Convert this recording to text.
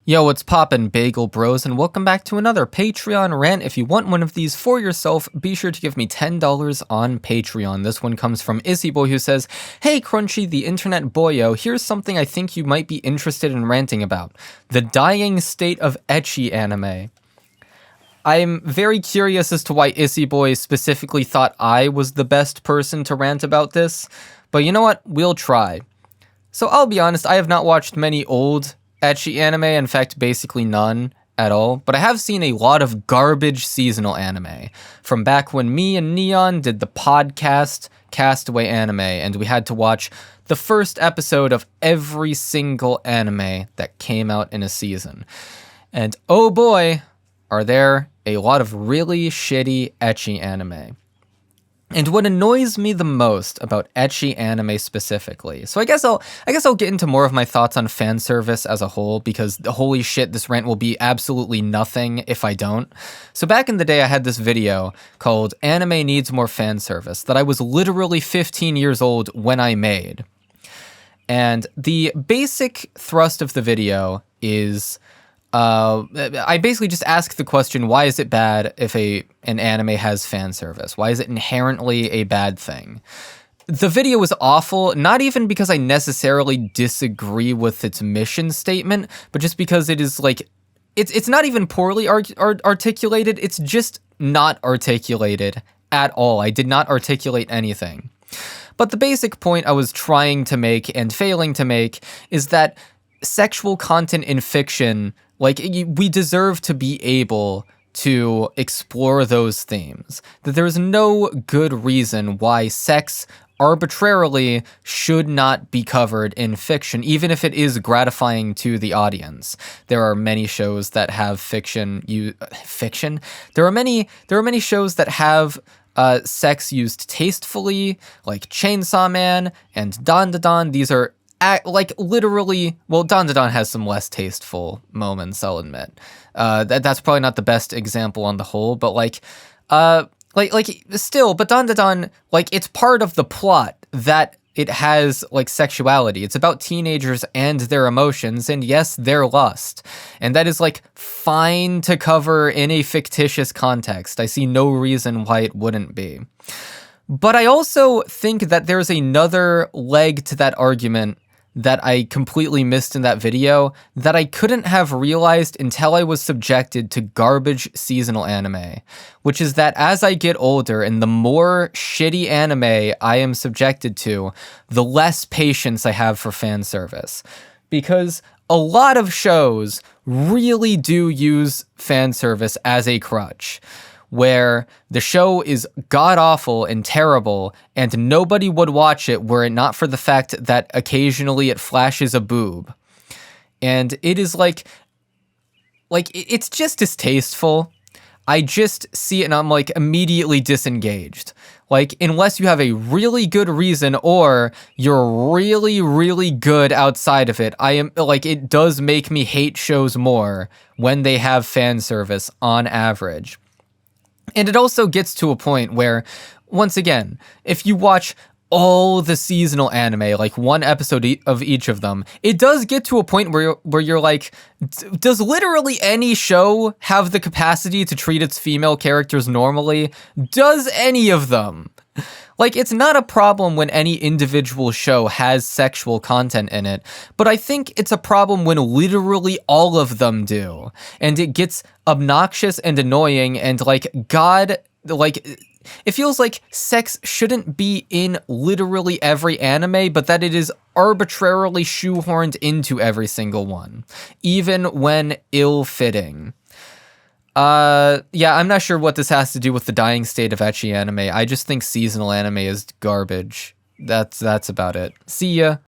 Yo, what's poppin', Bagel Bros, and welcome back to another Patreon rant. If you want one of these for yourself, be sure to give me $10 on Patreon. This one comes from Issyboy, who says, "Hey Crunchy, the internet boyo, here's something I think you might be interested in ranting about. The dying state of ecchi anime." I'm very curious as to why Issyboy specifically thought I was the best person to rant about this, but you know what? We'll try. So I'll be honest, I have not watched many old ecchi anime, in fact, basically none at all, but I have seen a lot of garbage seasonal anime from back when me and Neon did the podcast Castaway Anime, and we had to watch the first episode of every single anime that came out in a season. And oh boy, are there a lot of really shitty ecchi anime. And what annoys me the most about ecchi anime specifically, so I guess I'll get into more of my thoughts on fan service as a whole, because holy shit, this rant will be absolutely nothing if I don't. So back in the day, I had this video called "Anime Needs More Fan Service" that I was literally 15 years old when I made. And the basic thrust of the video is, I basically just ask the question, why is it bad if an anime has fan service? Why is it inherently a bad thing? The video was awful, not even because I necessarily disagree with its mission statement, but just because it is like, it's not even poorly articulated, it's just not articulated at all. I did not articulate anything. But the basic point I was trying to make and failing to make is that sexual content in fiction, like, we deserve to be able to explore those themes. That there is no good reason why sex arbitrarily should not be covered in fiction, even if it is gratifying to the audience. There are many shows that have fiction. There are many shows that have sex used tastefully, like Chainsaw Man and Dandadan. These are like literally, well, Dandadan has some less tasteful moments, I'll admit. That's probably not the best example on the whole, but still, but Dandadan, like, it's part of the plot that it has, like, sexuality. It's about teenagers and their emotions, and yes, their lust. And that is, like, fine to cover in a fictitious context. I see no reason why it wouldn't be. But I also think that there's another leg to that argument that I completely missed in that video that I couldn't have realized until I was subjected to garbage seasonal anime, which is that as I get older and the more shitty anime I am subjected to, the less patience I have for fan service. Because a lot of shows really do use fan service as a crutch, where the show is god-awful and terrible, and nobody would watch it were it not for the fact that occasionally it flashes a boob. And it is like it's just distasteful. I just see it and I'm, like, immediately disengaged. Like, unless you have a really good reason or you're really, really good outside of it, it does make me hate shows more when they have fan service on average. And it also gets to a point where, once again, if you watch all the seasonal anime, like one episode of each of them, it does get to a point where you're like, does literally any show have the capacity to treat its female characters normally? Does any of them? Like, it's not a problem when any individual show has sexual content in it, but I think it's a problem when literally all of them do. And it gets obnoxious and annoying, and, like, it feels like sex shouldn't be in literally every anime, but that it is arbitrarily shoehorned into every single one, even when ill-fitting. Yeah, I'm not sure what this has to do with the dying state of ecchi anime. I just think seasonal anime is garbage. That's about it. See ya.